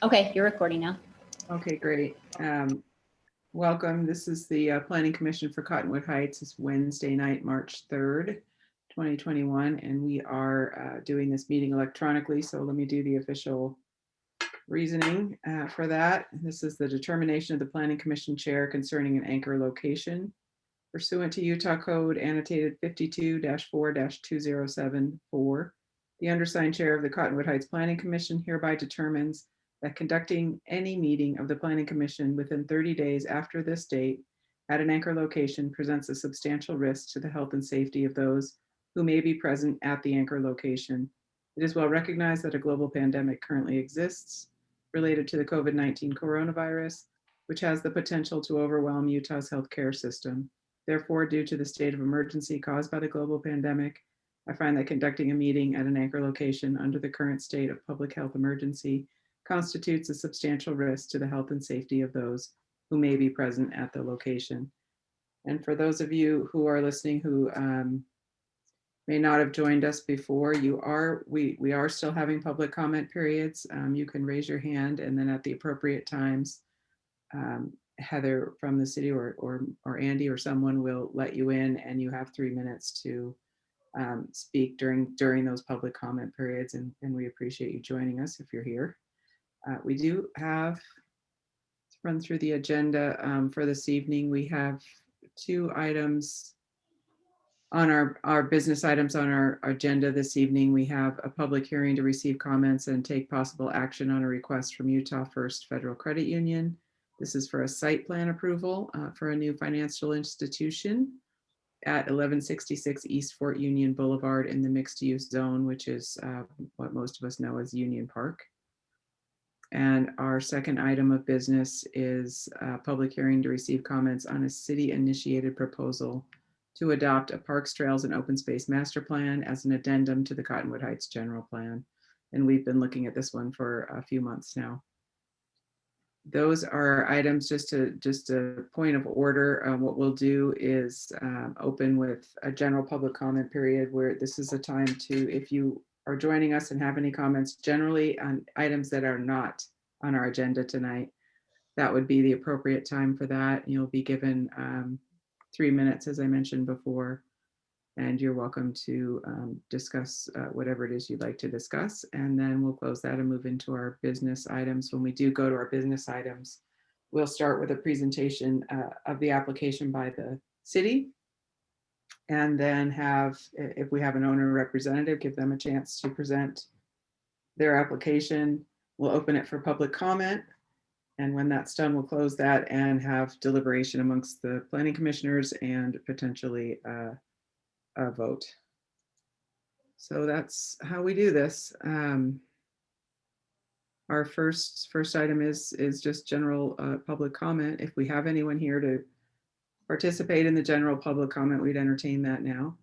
Okay, you're recording now. Okay, great. Welcome. This is the Planning Commission for Cottonwood Heights. It's Wednesday night, March 3rd, 2021, and we are doing this meeting electronically. So let me do the official reasoning for that. This is the determination of the Planning Commission Chair concerning an anchor location. Pursuant to Utah Code annotated 52-4-2074, the undersigned chair of the Cottonwood Heights Planning Commission hereby determines that conducting any meeting of the Planning Commission within 30 days after this date at an anchor location presents a substantial risk to the health and safety of those who may be present at the anchor location. It is well recognized that a global pandemic currently exists related to the COVID-19 coronavirus, which has the potential to overwhelm Utah's healthcare system. Therefore, due to the state of emergency caused by the global pandemic, I find that conducting a meeting at an anchor location under the current state of public health emergency constitutes a substantial risk to the health and safety of those who may be present at the location. And for those of you who are listening who may not have joined us before, we are still having public comment periods. You can raise your hand, and then at the appropriate times, Heather from the city or Andy or someone will let you in, and you have 3 minutes to speak during those public comment periods, and we appreciate you joining us if you're here. We do have to run through the agenda for this evening. We have 2 items on our business items on our agenda this evening. We have a public hearing to receive comments and take possible action on a request from Utah First Federal Credit Union. This is for a site plan approval for a new financial institution at 1166 East Fort Union Boulevard in the mixed use zone, which is what most of us know as Union Park. And our second item of business is a public hearing to receive comments on a city initiated proposal to adopt a parks, trails, and open space master plan as an addendum to the Cottonwood Heights general plan. And we've been looking at this one for a few months now. Those are items. Just a point of order. What we'll do is open with a general public comment period, where this is a time to, if you are joining us and have any comments generally on items that are not on our agenda tonight, that would be the appropriate time for that. You'll be given 3 minutes, as I mentioned before, and you're welcome to discuss whatever it is you'd like to discuss. And then we'll close that and move into our business items. When we do go to our business items, we'll start with a presentation of the application by the city, and then have, if we have an owner representative, give them a chance to present their application. We'll open it for public comment. And when that's done, we'll close that and have deliberation amongst the planning commissioners and potentially a vote. So that's how we do this. Our first item is just general public comment. If we have anyone here to participate in the general public comment, we'd entertain that now.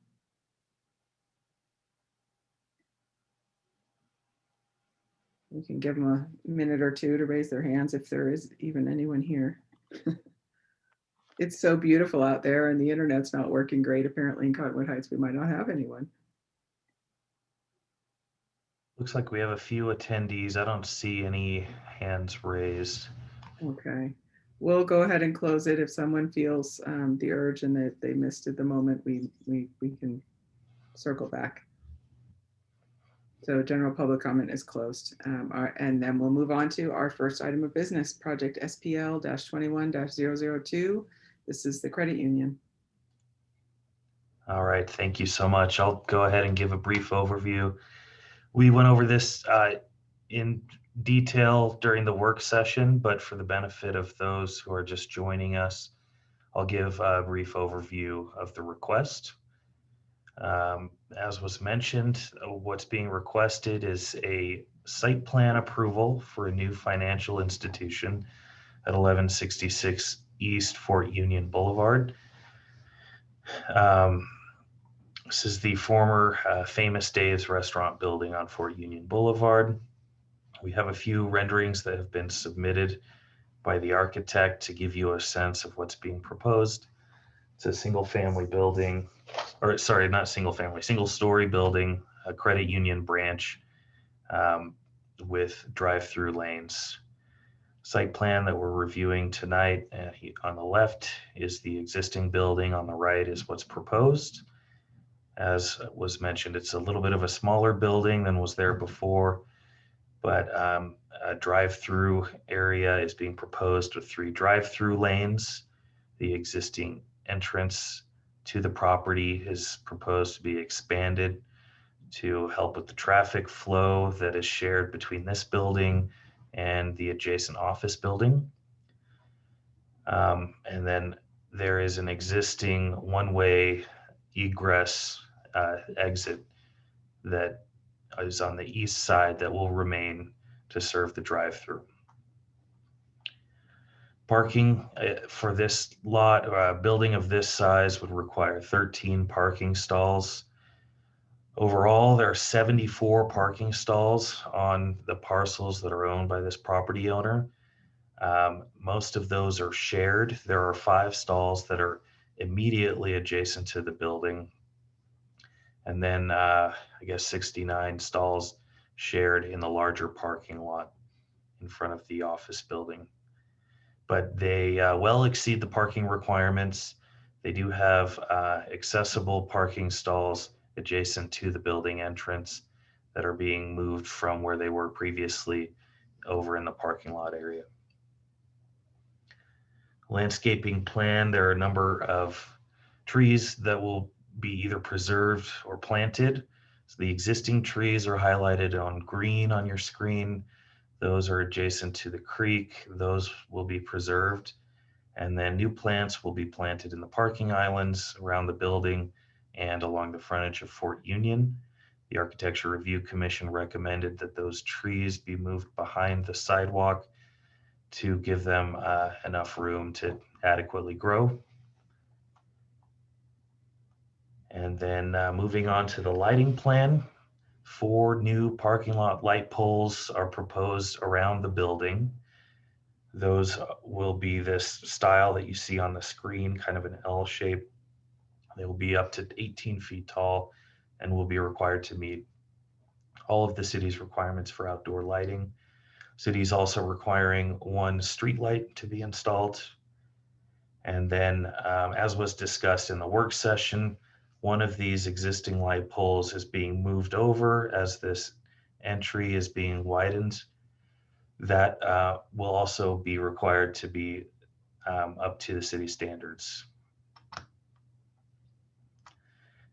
We can give them a minute or two to raise their hands if there is even anyone here. It's so beautiful out there and the internet's not working great. Apparently in Cottonwood Heights, we might not have anyone. Looks like we have a few attendees. I don't see any hands raised. Okay. We'll go ahead and close it. If someone feels the urge and that they missed it the moment, we can circle back. So general public comment is closed. And then we'll move on to our first item of business, project SPL-21-002. This is the credit union. All right, thank you so much. I'll go ahead and give a brief overview. We went over this in detail during the work session, but for the benefit of those who are just joining us, I'll give a brief overview of the request. As was mentioned, what's being requested is a site plan approval for a new financial institution at 1166 East Fort Union Boulevard. This is the former Famous Dave's restaurant building on Fort Union Boulevard. We have a few renderings that have been submitted by the architect to give you a sense of what's being proposed. It's a single family building, or sorry, not single family, single story building, a credit union branch with drive-through lanes Site plan that we're reviewing tonight, on the left is the existing building, on the right is what's proposed. As was mentioned, it's a little bit of a smaller building than was there before, but a drive-through area is being proposed with 3 drive-through lanes. The existing entrance to the property is proposed to be expanded to help with the traffic flow that is shared between this building and the adjacent office building. And then there is an existing one-way egress exit that is on the east side that will remain to serve the drive-through. Parking for this lot, building of this size would require 13 parking stalls. Overall, there are 74 parking stalls on the parcels that are owned by this property owner. Most of those are shared. There are 5 stalls that are immediately adjacent to the building. And then I guess 69 stalls shared in the larger parking lot in front of the office building. But they well exceed the parking requirements. They do have accessible parking stalls adjacent to the building entrance that are being moved from where they were previously over in the parking lot area. Landscaping plan, there are a number of trees that will be either preserved or planted. So the existing trees are highlighted on green on your screen. Those are adjacent to the creek. Those will be preserved. And then new plants will be planted in the parking islands around the building and along the frontage of Fort Union. The Architecture Review Commission recommended that those trees be moved behind the sidewalk to give them enough room to adequately grow. And then moving on to the lighting plan, 4 new parking lot light poles are proposed around the building. Those will be this style that you see on the screen, kind of an L shape. They will be up to 18 feet tall and will be required to meet all of the city's requirements for outdoor lighting. City is also requiring 1 street light to be installed. And then, as was discussed in the work session, one of these existing light poles is being moved over as this entry is being widened. That will also be required to be up to the city standards.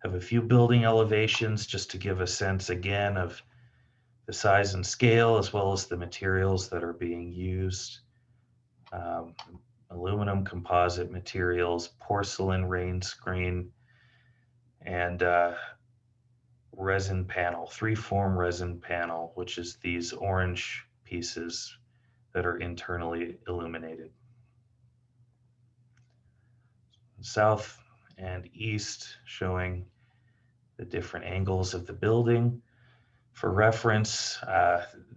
Have a few building elevations just to give a sense again of the size and scale, as well as the materials that are being used. Aluminum composite materials, porcelain rain screen, and resin panel, 3-form resin panel, which is these orange pieces that are internally illuminated. South and east showing the different angles of the building. For reference,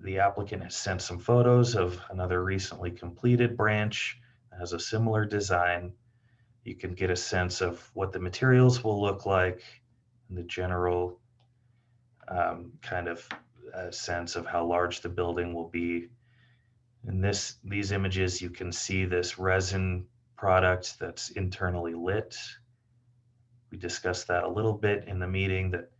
the applicant has sent some photos of another recently completed branch that has a similar design. You can get a sense of what the materials will look like and the general kind of sense of how large the building will be. In these images, you can see this resin product that's internally lit. We discussed that a little bit in the meeting, that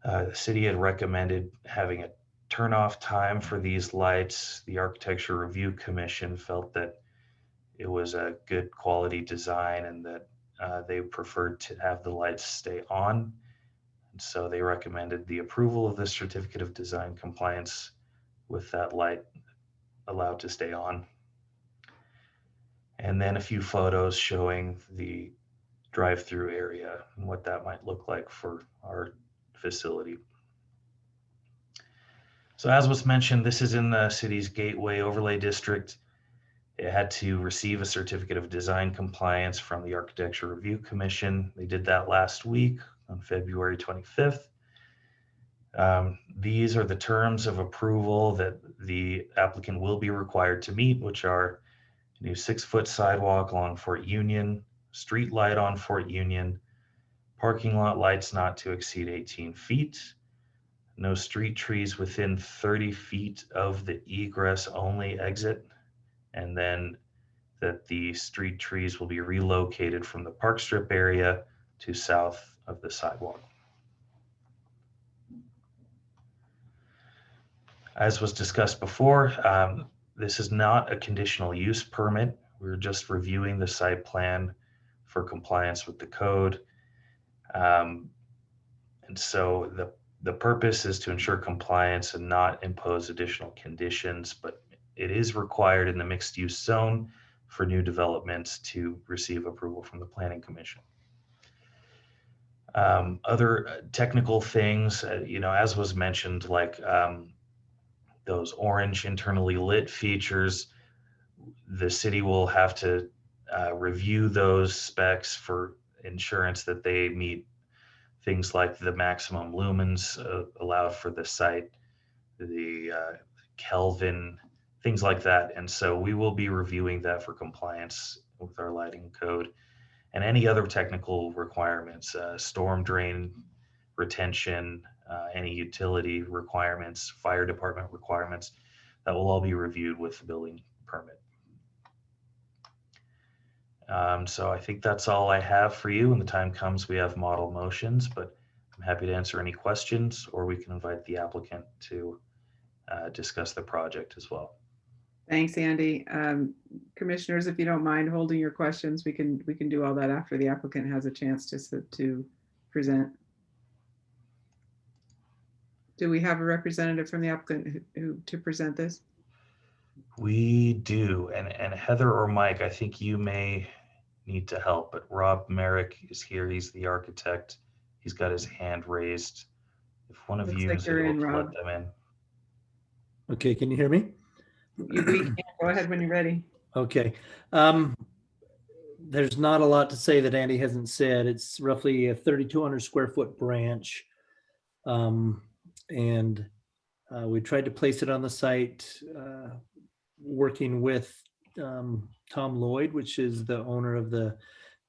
the city had recommended having a turn-off time for these lights. The Architecture Review Commission felt that it was a good quality design and that they preferred to have the lights stay on. And so they recommended the approval of the certificate of design compliance with that light allowed to stay on. And then a few photos showing the drive-through area and what that might look like for our facility. So as was mentioned, this is in the city's Gateway Overlay District. It had to receive a certificate of design compliance from the Architecture Review Commission. They did that last week on February 25th. These are the terms of approval that the applicant will be required to meet, which are a new 6-foot sidewalk along Fort Union, street light on Fort Union, parking lot lights not to exceed 18 feet, No street trees within 30 feet of the egress only exit, and then that the street trees will be relocated from the park strip area to south of the sidewalk. As was discussed before, this is not a conditional use permit. We're just reviewing the site plan for compliance with the code. And so the purpose is to ensure compliance and not impose additional conditions, but it is required in the mixed use zone for new developments to receive approval from the Planning Commission. Other technical things, as was mentioned, like those orange internally lit features, the city will have to review those specs for insurance that they meet things like the maximum lumens allowed for the site, the Kelvin, things like that. And so we will be reviewing that for compliance with our lighting code and any other technical requirements, storm drain retention, any utility requirements, fire department requirements, that will all be reviewed with the building permit. So I think that's all I have for you. When the time comes, we have model motions, but I'm happy to answer any questions, or we can invite the applicant to discuss the project as well. Thanks, Andy. Commissioners, if you don't mind holding your questions, we can do all that after the applicant has a chance to present. Do we have a representative from the applicant who to present this? We do, and Heather or Mike, I think you may need to help, but Rob Merrick is here. He's the architect. He's got his hand raised. If one of you is able to let them in. Okay, can you hear me? We can. Go ahead when you're ready. Okay. There's not a lot to say that Andy hasn't said. It's roughly a 3,200 square foot branch. And we tried to place it on the site, working with Tom Lloyd, which is the owner of the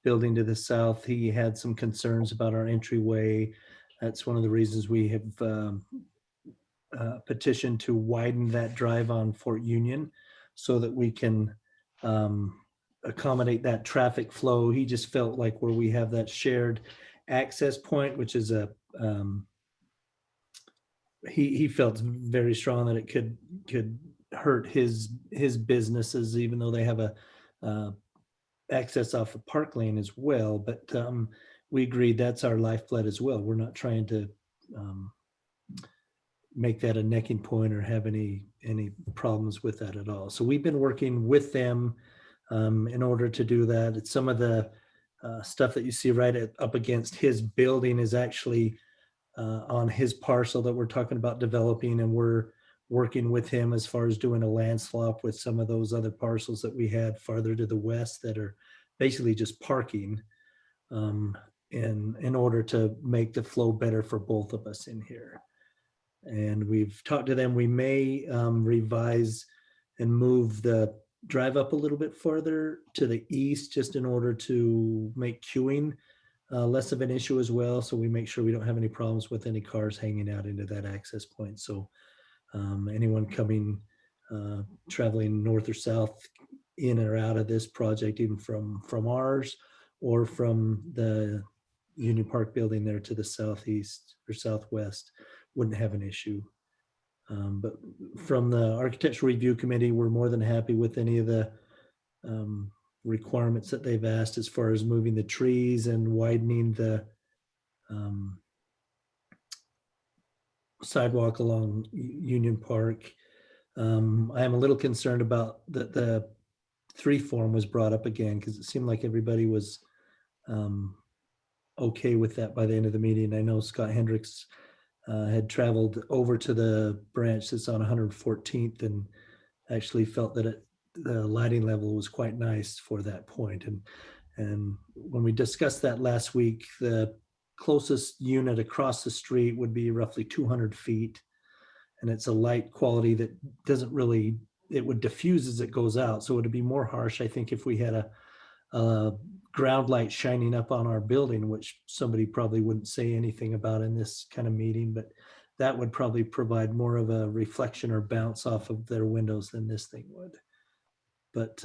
building to the south. He had some concerns about our entryway. That's one of the reasons we have petitioned to widen that drive on Fort Union so that we can accommodate that traffic flow. He just felt like where we have that shared access point, which is he felt very strong that it could hurt his businesses, even though they have a access off of Park Lane as well. But we agreed that's our lifeblood as well. We're not trying to make that a necking point or have any problems with that at all. So we've been working with them in order to do that. It's some of the stuff that you see right up against his building is actually on his parcel that we're talking about developing, and we're working with him as far as doing a land swap with some of those other parcels that we had farther to the west that are basically just parking in order to make the flow better for both of us in here. And we've talked to them. We may revise and move the drive up a little bit further to the east, just in order to make queuing less of an issue as well. So we make sure we don't have any problems with any cars hanging out into that access point. So anyone coming, traveling north or south in or out of this project, even from ours or from the Union Park building there to the southeast or southwest, wouldn't have an issue. But from the Architectural Review Committee, we're more than happy with any of the requirements that they've asked as far as moving the trees and widening the sidewalk along Union Park. I am a little concerned about the 3 form was brought up again, because it seemed like everybody was okay with that by the end of the meeting. I know Scott Hendricks had traveled over to the branch that's on 114th and actually felt that the lighting level was quite nice for that point. And when we discussed that last week, the closest unit across the street would be roughly 200 feet. And it's a light quality that doesn't really, it would diffuse as it goes out. So it would be more harsh, I think, if we had a ground light shining up on our building, which somebody probably wouldn't say anything about in this kind of meeting. But that would probably provide more of a reflection or bounce off of their windows than this thing would. But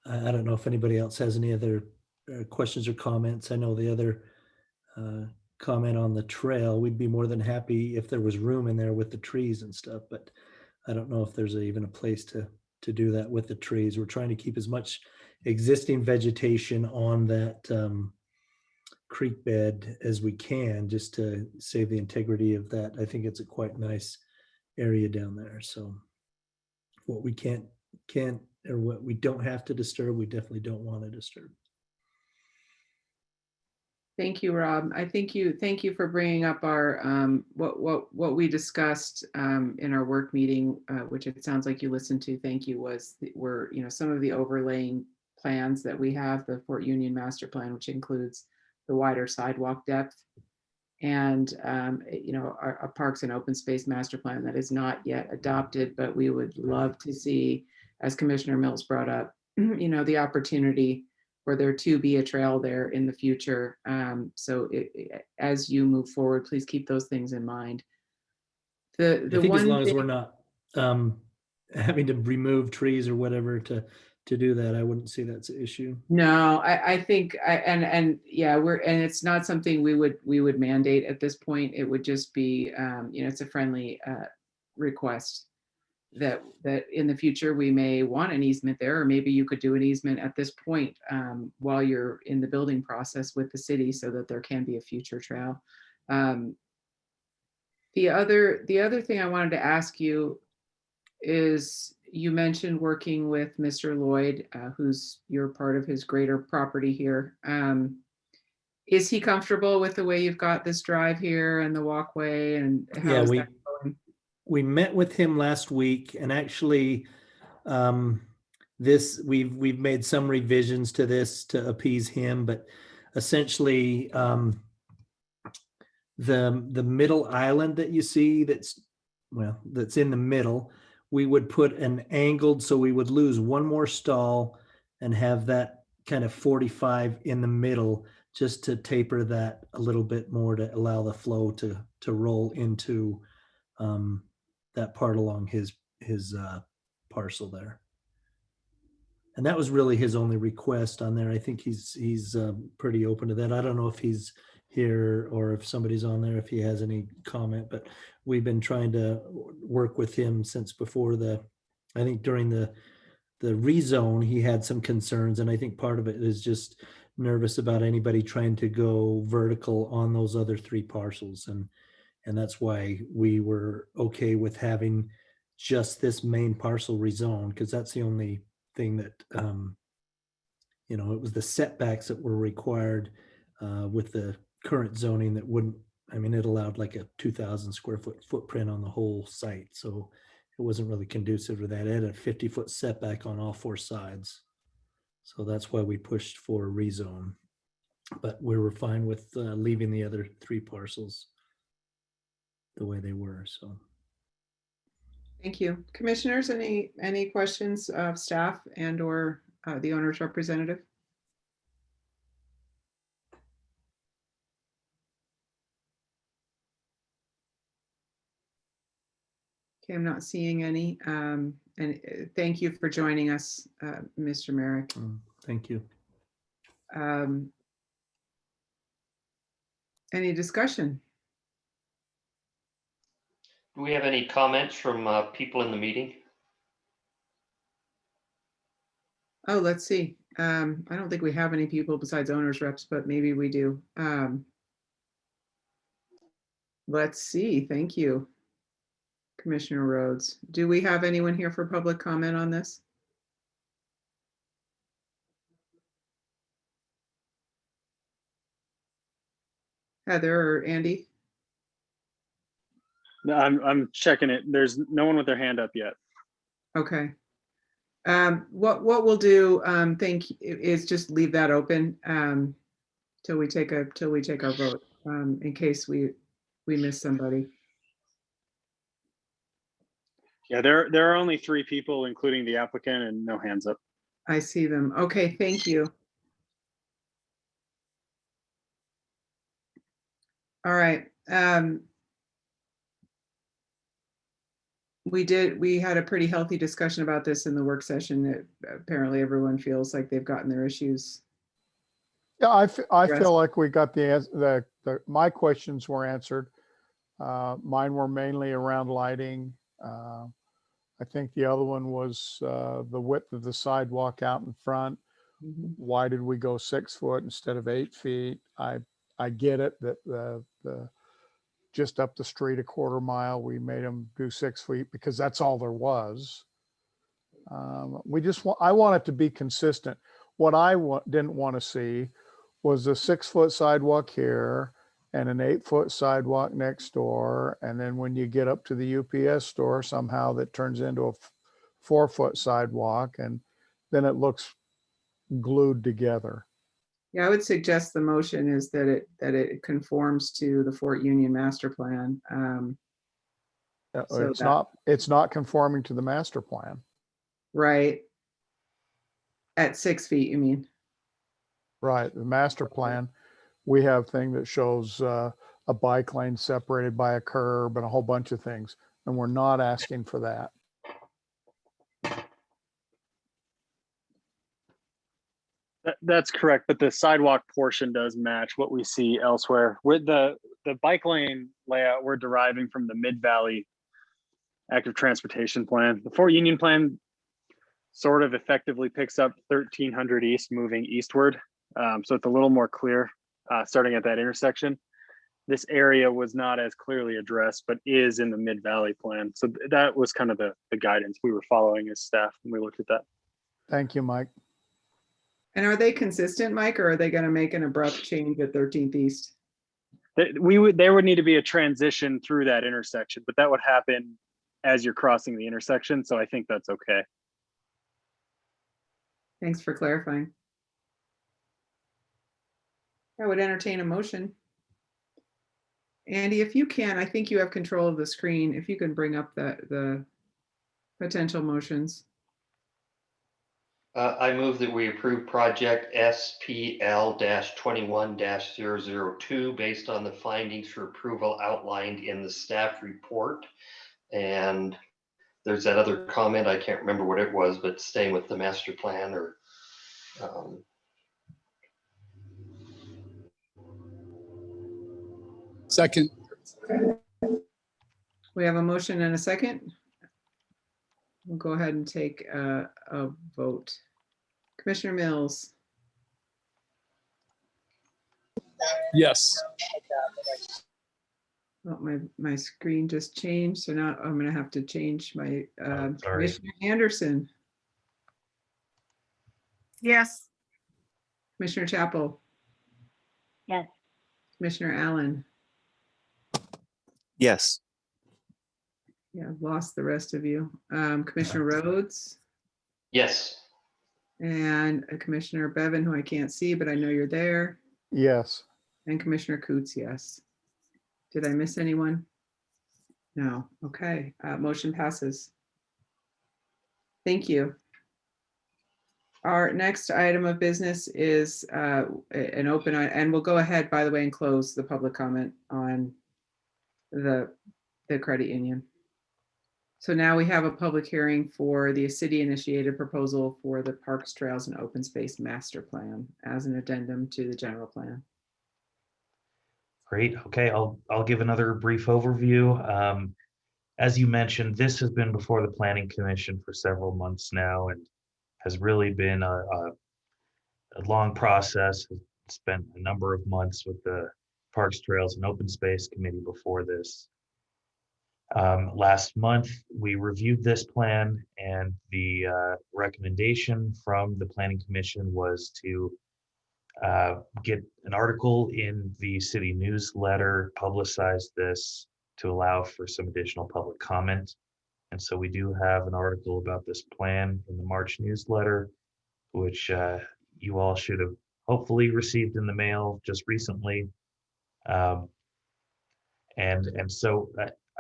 I don't know if anybody else has any other questions or comments. I know the other comment on the trail, we'd be more than happy if there was room in there with the trees and stuff, but I don't know if there's even a place to do that with the trees. We're trying to keep as much existing vegetation on that creek bed as we can, just to save the integrity of that. I think it's a quite nice area down there. So what we can't or what we don't have to disturb, we definitely don't want to disturb. Thank you, Rob. Thank you for bringing up our what we discussed in our work meeting, which it sounds like you listened to. Thank you. Were some of the overlaying plans that we have, the Fort Union Master Plan, which includes the wider sidewalk depth, and our Parks and Open Space Master Plan that is not yet adopted, but we would love to see, as Commissioner Mills brought up, the opportunity for there to be a trail there in the future. So as you move forward, please keep those things in mind. I think as long as we're not having to remove trees or whatever to do that, I wouldn't see that's an issue. No, I think it's not something we would mandate at this point. It would just be it's a friendly request that in the future we may want an easement there, or maybe you could do an easement at this point while you're in the building process with the city, so that there can be a future trail. The other thing I wanted to ask you is, you mentioned working with Mr. Lloyd, you're part of his greater property here. Is he comfortable with the way you've got this drive here and the walkway, and how is that going? We met with him last week, and actually we've made some revisions to this to appease him, but essentially the middle island that you see that's in the middle, we would put an angled, so we would lose one more stall and have that kind of 45 in the middle, just to taper that a little bit more to allow the flow to roll into that part along his parcel there. And that was really his only request on there. I think he's pretty open to that. I don't know if he's here or if somebody's on there, if he has any comment, but we've been trying to work with him since before I think during the rezone, he had some concerns, and I think part of it is just nervous about anybody trying to go vertical on those other three parcels. And that's why we were okay with having just this main parcel rezoned, because that's the only thing that, it was the setbacks that were required with the current zoning that wouldn't, it allowed like a 2,000 square foot footprint on the whole site. So it wasn't really conducive to that. It had a 50-foot setback on all four sides. So that's why we pushed for a rezone. But we were fine with leaving the other three parcels the way they were. So thank you. Commissioners, any questions of staff and or the owner's representative? Okay, I'm not seeing any. And thank you for joining us, Mr. Merrick. Thank you. Any discussion? Do we have any comments from people in the meeting? Oh, let's see. I don't think we have any people besides owners reps, but maybe we do. Let's see. Thank you, Commissioner Rhodes. Do we have anyone here for public comment on this? Heather or Andy? No, I'm checking it. There's no one with their hand up yet. Okay. What we'll do, is just leave that open till we take our vote, in case we miss somebody. Yeah, there are only 3 people, including the applicant, and no hands up. I see them. Okay, thank you. All right. We had a pretty healthy discussion about this in the work session. That apparently everyone feels like they've gotten their issues. Yeah, I Addressed. feel like we got my questions were answered. Mine were mainly around lighting. I think the other one was the width of the sidewalk out in front. Mhm. Why did we go 6 foot instead of 8 feet? I get it that the just up the street a quarter mile, we made them do 6 feet because that's all there was. I want it to be consistent. What I didn't want to see was a 6 foot sidewalk here and an 8 foot sidewalk next door. And then when you get up to the UPS store, somehow that turns into a 4 foot sidewalk, and then it looks glued together. Yeah, I would suggest the motion is that it conforms to the Fort Union master plan. So It's not conforming to the master plan. Right. At 6 feet, you mean? Right, the master plan, we have thing that shows a bike lane separated by a curb and a whole bunch of things, and we're not asking for that. That's correct, but the sidewalk portion does match what we see elsewhere. With the bike lane layout, we're deriving from the Mid-Valley Active Transportation Plan. The Fort Union Plan sort of effectively picks up 1300 East moving eastward. So it's a little more clear starting at that intersection. This area was not as clearly addressed, but is in the Mid-Valley Plan. So that was kind of the guidance we were following as staff when we looked at that. Thank you, Mike. And are they consistent, Mike, or are they going to make an abrupt change at 13th East? There would need to be a transition through that intersection, but that would happen as you're crossing the intersection. So I think that's okay. Thanks for clarifying. I would entertain a motion. Andy, if you can, I think you have control of the screen. If you can bring up the potential motions. I move that we approve project SPL-21-002 based on the findings for approval outlined in the staff report. And there's that other comment, I can't remember what it was, but staying with the master plan or Second. We have a motion and a second. We'll go ahead and take a vote. Commissioner Mills, Yes. oh, my screen just changed, so now I'm gonna have to change my sorry. Commissioner Anderson, Yes. Commissioner Chapel, Yes. Commissioner Allen. Yes. Yeah, I've lost the rest of you. Commissioner Rhodes yes. and Commissioner Bevan, who I can't see, but I know you're there. Yes. And Commissioner Coots, yes. Did I miss anyone? No. Okay. Motion passes. Thank you. Our next item of business is an open, and we'll go ahead, by the way, and close the public comment on the credit union. So now we have a public hearing for the city-initiated proposal for the Parks, Trails, and Open Space Master Plan as an addendum to the general plan. Great. Okay, I'll give another brief overview. As you mentioned, this has been before the Planning Commission for several months now and has really been a long process. Spent a number of months with the Parks, Trails, and Open Space Committee before this. Last month, we reviewed this plan, and the recommendation from the Planning Commission was to get an article in the city newsletter, publicize this to allow for some additional public comment. And so we do have an article about this plan in the March newsletter, which you all should have hopefully received in the mail just recently. And so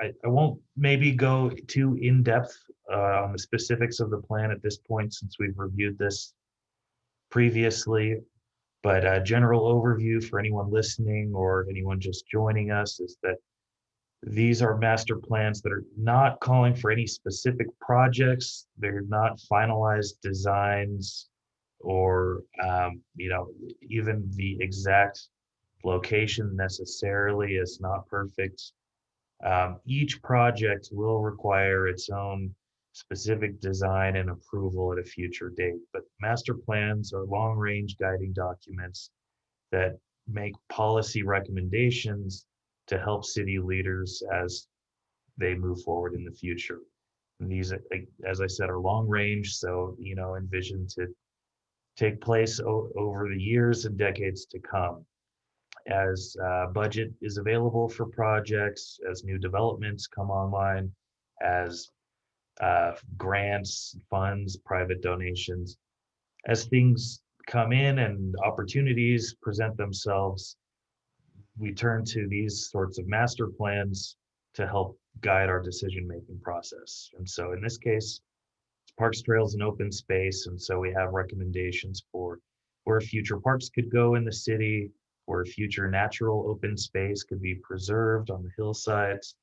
I won't maybe go too in depth on the specifics of the plan at this point, since we've reviewed this previously. But a general overview for anyone listening or anyone just joining us is that these are master plans that are not calling for any specific projects. They're not finalized designs or, even the exact location necessarily is not perfect. Each project will require its own specific design and approval at a future date, but master plans are long-range guiding documents that make policy recommendations to help city leaders as they move forward in the future. And these, as I said, are long range, so envisioned to take place over the years and decades to come. As budget is available for projects, as new developments come online, as grants, funds, private donations, as things come in and opportunities present themselves, we turn to these sorts of master plans to help guide our decision-making process. And so in this case, parks, trails, and open space. And so we have recommendations for where future parks could go in the city, where future natural open space could be preserved on the hillsides.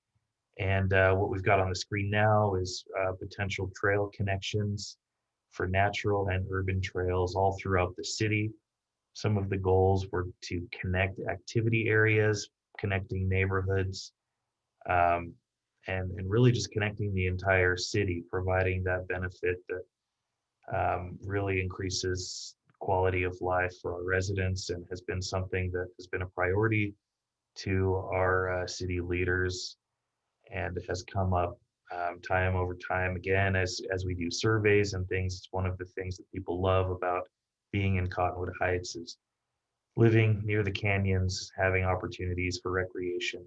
And what we've got on the screen now is potential trail connections for natural and urban trails all throughout the city. Some of the goals were to connect activity areas, connecting neighborhoods, and really just connecting the entire city, providing that benefit that really increases quality of life for our residents and has been something that has been a priority to our city leaders and has come up time over time again as we do surveys and things. It's one of the things that people love about being in Cottonwood Heights is living near the canyons, having opportunities for recreation.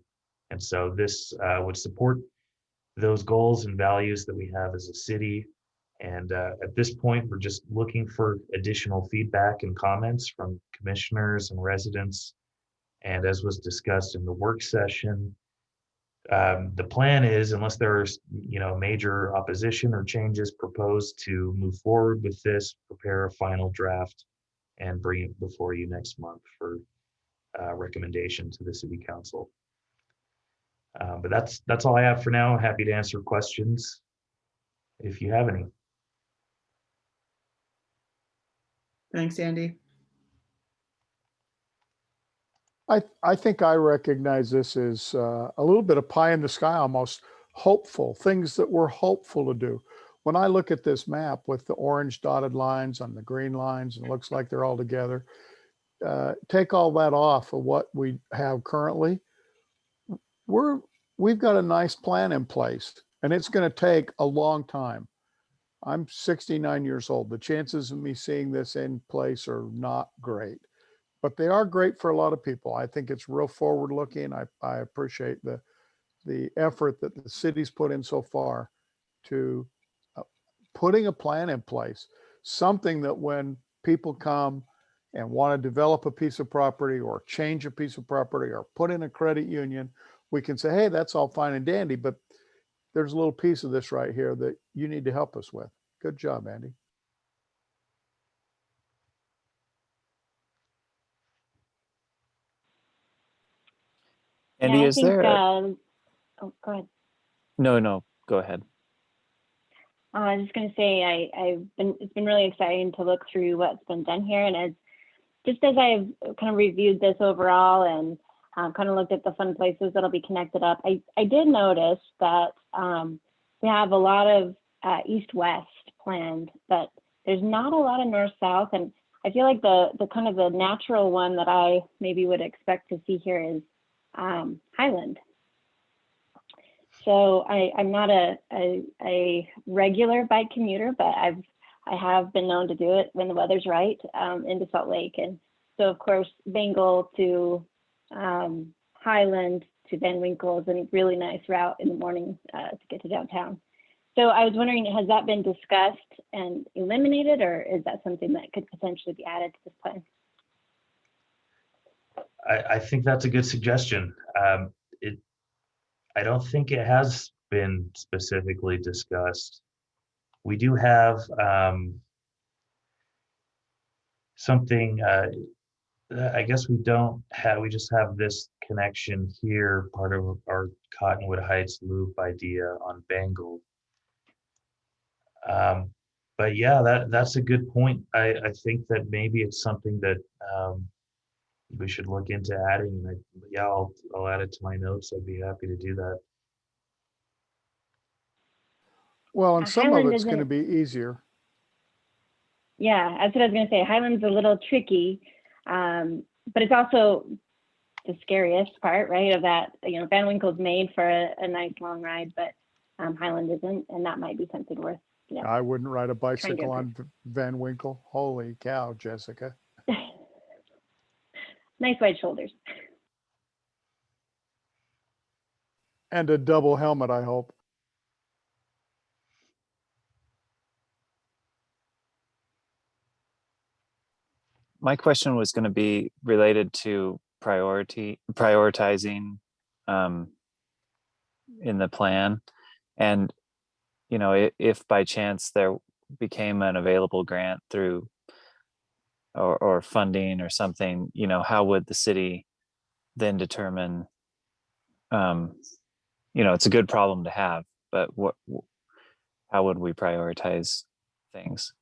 And so this would support those goals and values that we have as a city. And at this point, we're just looking for additional feedback and comments from commissioners and residents. And as was discussed in the work session, the plan is, unless there's major opposition or changes proposed, to move forward with this, prepare a final draft, and bring it before you next month for recommendation to the city council. But that's all I have for now. Happy to answer questions if you have any. Thanks, Andy. I think I recognize this as a little bit of pie in the sky, almost hopeful, things that we're hopeful to do. When I look at this map with the orange dotted lines on the green lines, and it looks like they're all together, take all that off of what we have currently, we've got a nice plan in place, and it's going to take a long time. I'm 69 years old. The chances of me seeing this in place are not great, but they are great for a lot of people. I think it's real forward looking. I appreciate the effort that the city's put in so far to putting a plan in place, something that when people come and want to develop a piece of property or change a piece of property or put in a credit union, we can say, hey, that's all fine and dandy, but there's a little piece of this right here that you need to help us with. Good job, Andy. Andy, Yeah, I is think, there? oh, go ahead. No, go ahead. I was just going to say, it's been really exciting to look through what's been done here. And as I've kind of reviewed this overall and kind of looked at the fun places that'll be connected up, I did notice that we have a lot of east-west planned, but there's not a lot of north-south. And I feel like the kind of the natural one that I maybe would expect to see here is Highland. So I'm not a regular bike commuter, but I have been known to do it when the weather's right into Salt Lake. And so of course, Bengal to Highland to Van Winkle is a really nice route in the morning to get to downtown. So I was wondering, has that been discussed and eliminated, or is that something that could potentially be added to this plan? I think that's a good suggestion. I don't think it has been specifically discussed. We do have something I guess we don't have, we just have this connection here, part of our Cottonwood Heights loop idea on Bengal. Um, but yeah, that's a good point. I think that maybe it's something that we should look into adding. Yeah, I'll add it to my notes. I'd be happy to do that. Well, and some of Highland it's going to isn't, be easier. yeah, that's what I was gonna say. Highland's a little tricky, but it's also the scariest part, right? Of that, you know, Van Winkle's made for a nice long ride, but Highland isn't, and that might be something worth, yeah. I wouldn't ride a Trying to bicycle on Van Winkle. Holy cow, Jessica. Nice wide shoulders. And a double helmet, I hope. My question was going to be related to prioritizing in the plan. And, you know, if by chance there became an available grant through or funding or something, you know, how would the city then determine, you know, it's a good problem to have, but how would we prioritize things?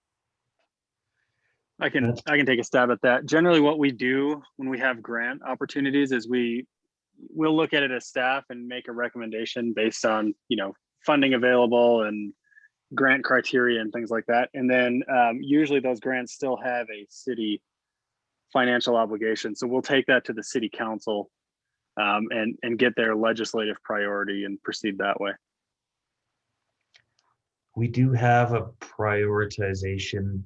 I can take a stab at that. Generally, what we do when we have grant opportunities is we'll look at it as staff and make a recommendation based on, you know, funding available and grant criteria and things like that. And then usually those grants still have a city financial obligation. So we'll take that to the city council and get their legislative priority and proceed that way. We do have a prioritization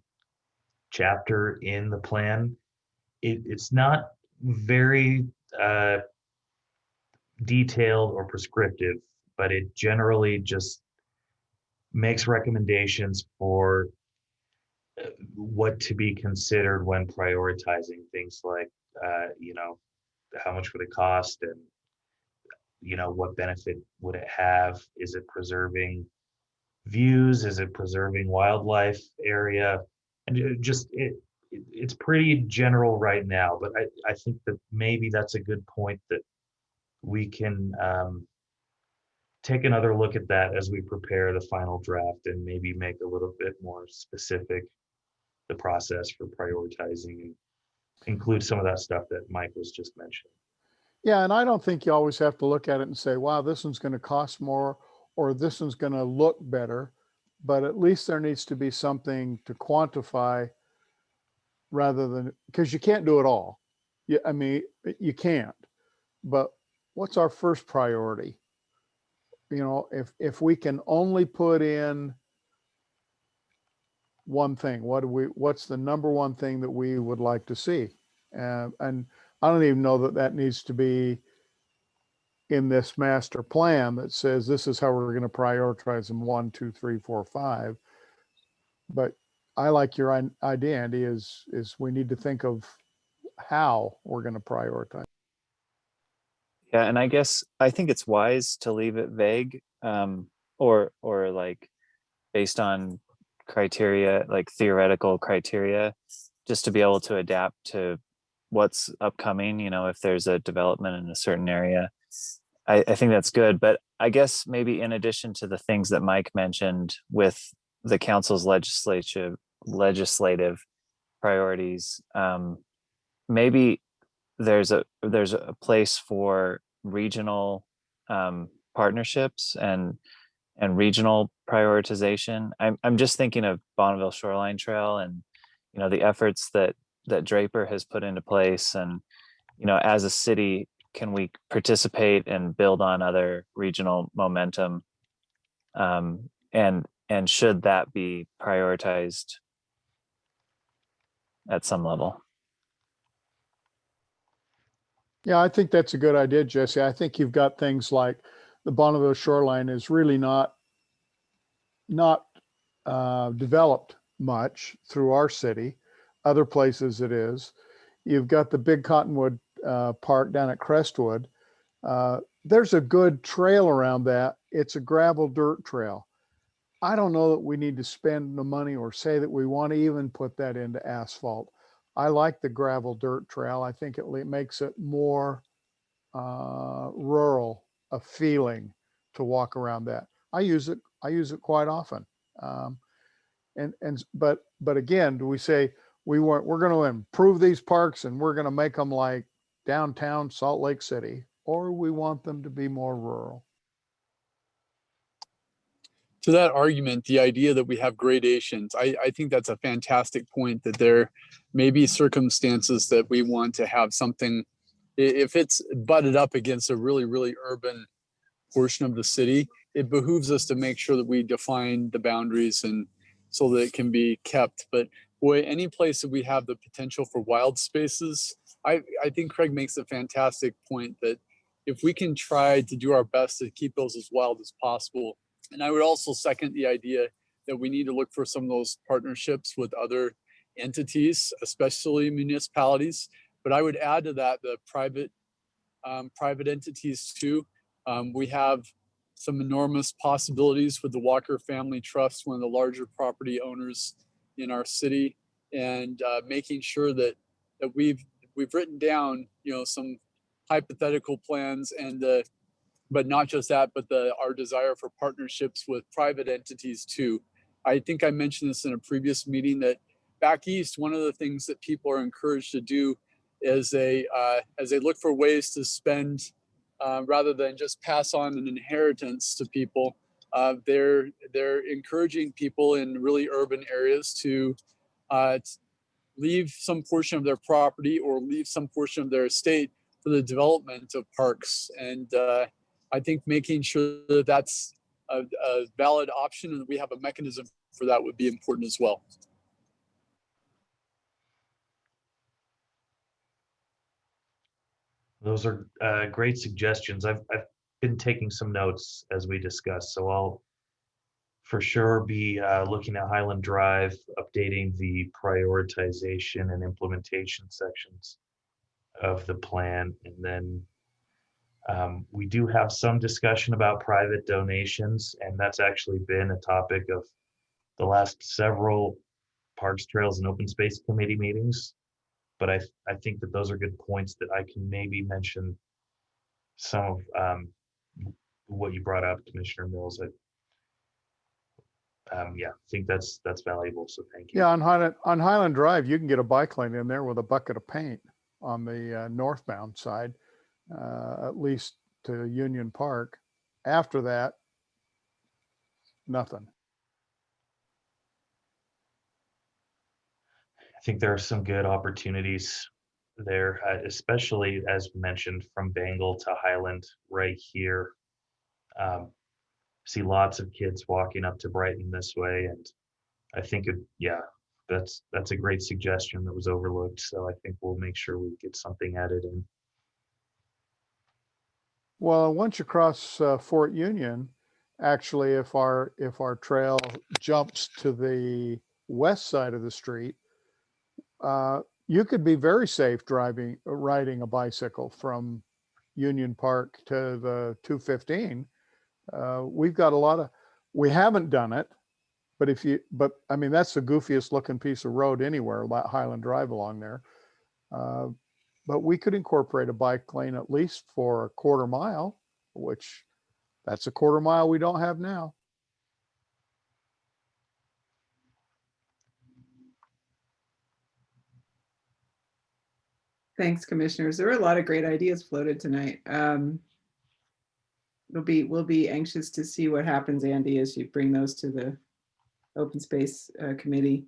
chapter in the plan. It's not very detailed or prescriptive, but it generally just makes recommendations for what to be considered when prioritizing things like, you know, how much would it cost, and, you know, what benefit would it have? Is it preserving views? Is it preserving wildlife area? And it's pretty general right now, but I think that maybe that's a good point, that we can take another look at that as we prepare the final draft, and maybe make a little bit more specific the process for prioritizing, and include some of that stuff that Mike was just mentioning. Yeah, and I don't think you always have to look at it and say, wow, this one's going to cost more, or this one's going to look better, but at least there needs to be something to quantify, rather than, because you can't do it all. Yeah, I mean, you can't, but what's our first priority? You know, if we can only put in one thing, what's the number one thing that we would like to see? And I don't even know that needs to be in this master plan that says this is how we're going to prioritize them 1, 2, 3, 4, 5. But I like your idea, Andy, is we need to think of how we're going to prioritize. Yeah, and I guess I think it's wise to leave it vague, or like based on criteria, like theoretical criteria, just to be able to adapt to what's upcoming. You know, if there's a development in a certain area, I think that's good. But I guess maybe in addition to the things that Mike mentioned with the council's legislative priorities, maybe there's a place for regional partnerships and regional prioritization. I'm just thinking of Bonneville Shoreline Trail, and, you know, the efforts that Draper has put into place, and, you know, as a city, can we participate and build on other regional momentum, and should that be prioritized at some level? Yeah, I think that's a good idea, Jesse. I think you've got things like the Bonneville shoreline is really not developed much through our city. Other places it is. You've got the big Cottonwood Park down at Crestwood. There's a good trail around that. It's a gravel dirt trail. I don't know that we need to spend the money or say that we want to even put that into asphalt. I like the gravel dirt trail. I think it makes it more rural a feeling to walk around that. I use it quite often. But again, do we say we're going to improve these parks and we're going to make them like downtown Salt Lake City, or we want them to be more rural? To that argument, the idea that we have gradations, I think that's a fantastic point, that there may be circumstances that we want to have something, if it's butted up against a really, really urban portion of the city, it behooves us to make sure that we define the boundaries and so that it can be kept. But boy, any place that we have the potential for wild spaces, I think Craig makes a fantastic point that if we can try to do our best to keep those as wild as possible. And I would also second the idea that we need to look for some of those partnerships with other entities, especially municipalities. But I would add to that the private entities too. We have some enormous possibilities with the Walker Family Trust, one of the larger property owners in our city, and making sure that we've written down, some hypothetical plans and but not just that, but our desire for partnerships with private entities too. I think I mentioned this in a previous meeting that back east, one of the things that people are encouraged to do is as they look for ways to spend rather than just pass on an inheritance to people, they're encouraging people in really urban areas to leave some portion of their property or leave some portion of their estate for the development of parks. And I think making sure that that's a valid option and that we have a mechanism for that would be important as well. Those are great suggestions. I've been taking some notes as we discussed, so I'll for sure be looking at Highland Drive, updating the prioritization and implementation sections of the plan. And then we do have some discussion about private donations, and that's actually been a topic of the last several Parks, Trails, and Open Space Committee meetings. But I think that those are good points that I can maybe mention some of what you brought up, Commissioner Mills. Yeah, I think that's valuable. So thank you. Yeah, on Highland Drive, you can get a bike lane in there with a bucket of paint on the northbound side, at least to Union Park. After that, nothing. I think there are some good opportunities there, especially as mentioned from Bengal to Highland right here. See lots of kids walking up to Brighton this way, and I think that's a great suggestion that was overlooked. So I think we'll make sure we get something added in. Well, once you cross Fort Union, actually, if our trail jumps to the west side of the street, you could be very safe riding a bicycle from Union Park to the 215. We've got we haven't done it, but I mean, that's the goofiest looking piece of road anywhere, Highland Drive along there. But we could incorporate a bike lane at least for a quarter mile, which that's a quarter mile we don't have now. Thanks, commissioners. There were a lot of great ideas floated tonight. We'll be anxious to see what happens, Andy, as you bring those to the Open Space Committee.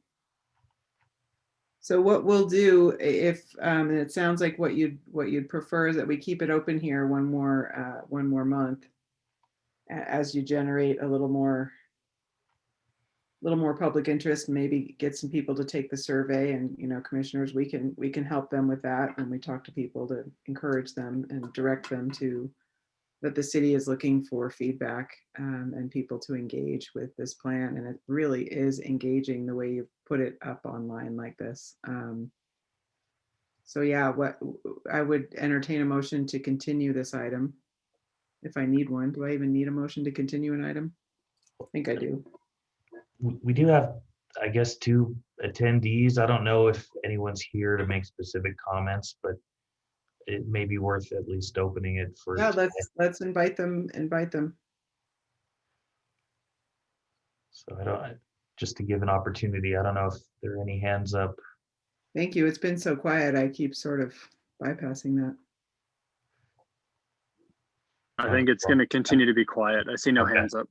So what we'll do, if and it sounds like what you'd prefer is that we keep it open here one more month, as you generate a little more public interest, maybe get some people to take the survey, and commissioners, we can help them with that when we talk to people to encourage them and direct them to that the city is looking for feedback and people to engage with this plan. And it really is engaging the way you put it up online like this. So yeah, what I would entertain a motion to continue this item if I need one. Do I even need a motion to continue an item? I think I do. We do have I guess 2 attendees. I don't know if anyone's here to make specific comments, but it may be worth at least opening it for. Yeah, let's invite them. So I don't, just to give an opportunity, I don't know if there are any hands up. Thank you. It's been so quiet. I keep sort of bypassing that. I think it's going to continue to be quiet. I see no Okay. hands up.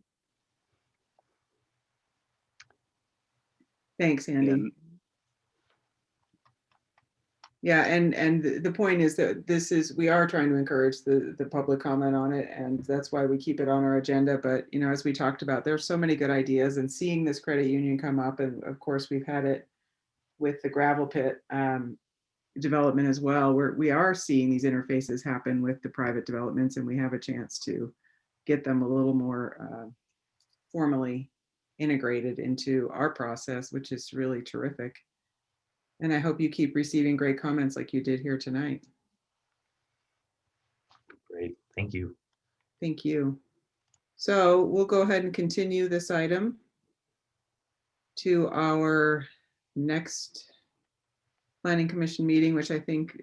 Thanks, Andy. And Yeah, and the point is that we are trying to encourage the public comment on it, and that's why we keep it on our agenda. But, you know, as we talked about, there's so many good ideas, and seeing this credit union come up, and of course we've had it with the gravel pit development as well, where we are seeing these interfaces happen with the private developments, and we have a chance to get them a little more formally integrated into our process, which is really terrific. And I hope you keep receiving great comments like you did here tonight. Great, thank you. Thank you. So we'll go ahead and continue this item to our next Planning Commission meeting, which I think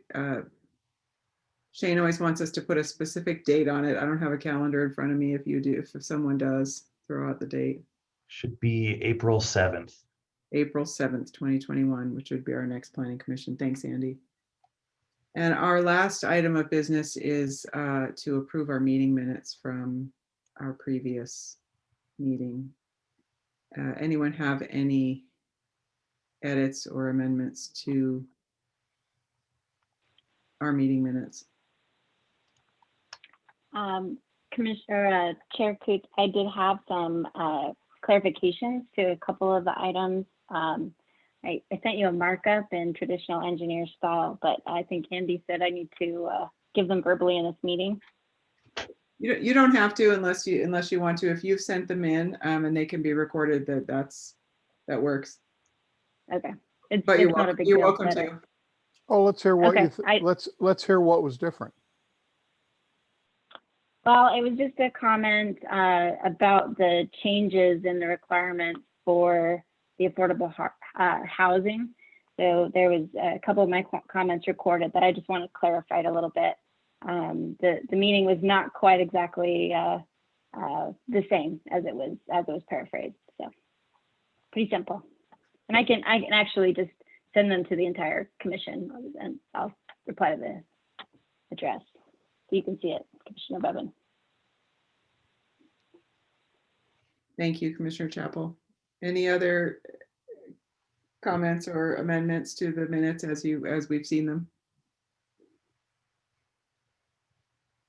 Shane always wants us to put a specific date on it. I don't have a calendar in front of me. If you do, if someone does, throw out the date. Should be April 7th. April 7th, 2021, which would be our next Planning Commission. Thanks, Andy. And our last item of business is to approve our meeting minutes from our previous meeting. Anyone have any edits or amendments to our meeting minutes? Commissioner Chair Coote, I did have some clarifications to a couple of the items. I sent you a markup in traditional engineer style, but I think Andy said I need to give them verbally in this meeting. You don't have to unless you want to. If you've sent them in and they can be recorded, that works. Okay. But it's not a big you're deal, welcome but, to. Oh, let's hear what Okay, let's hear what was different. Well, it was just a comment about the changes in the requirements for the affordable housing. So there was a couple of my comments recorded that I just want to clarify it a little bit. The meaning was not quite exactly the same as it was paraphrased. So pretty simple. And I can actually just send them to the entire commission, and I'll reply to the address so you can see it, Commissioner Bevan. Thank you, Commissioner Chappell. Any other comments or amendments to the minutes as we've seen them?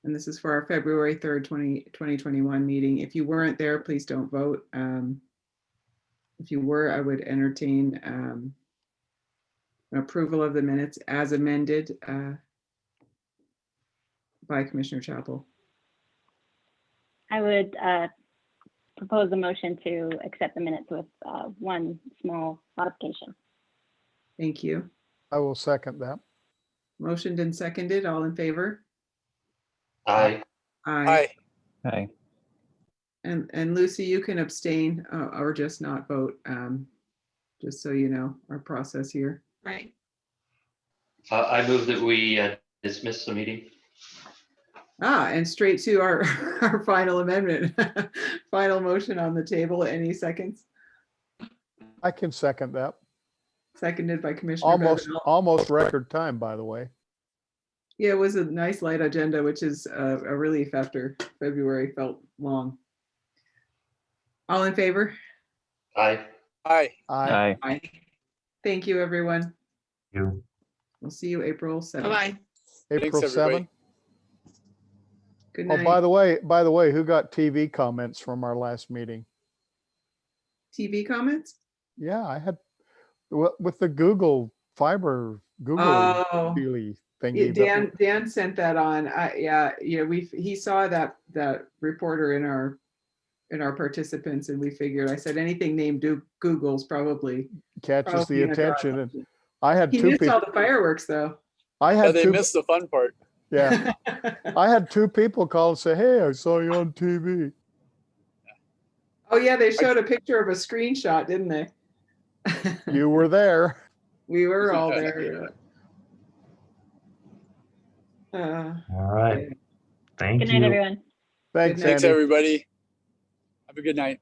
And this is for our February 3rd, 2021 meeting. If you weren't there, please don't vote. If you were, I would entertain an approval of the minutes as amended by Commissioner Chappell. I would propose a motion to accept the minutes with one small modification. Thank you. I will second that. Motioned and seconded. All in favor? Aye. Aye. Okay. And Lucy, you can abstain or just not vote, just so you know our process here. Right. I move that we dismiss the meeting. And straight to our final amendment, final motion on the table. Any seconds? I can second that. Seconded by Commissioner Bevan. Almost record time, by the way. Yeah, it was a nice light agenda, which is a relief after February felt long. All in favor? Aye. Aye. Aye. Aye. Thank you, everyone. You. We'll see you April 7th. Bye-bye. April Thanks, everybody. 7th. Good Oh, night. by the way, who got TV comments from our last meeting? TV comments? Yeah, I had with the Google Fiber Oh. Dealy Yeah, thingy. Dan sent that on. He saw that reporter in our participants, and we figured. I said anything named Google's probably Catches the in a drive. attention, and I had He two missed all people. the fireworks though. I Yeah, had they two. missed the fun part. Yeah, I had two people call and say, "Hey, I saw you on TV." Oh yeah, they showed a picture of a screenshot, didn't they? You were there. We were all there. Yeah. All right. Yeah. Thank Good night, you. everyone. Thanks, night. Thanks, Andy. everybody. Have a good night.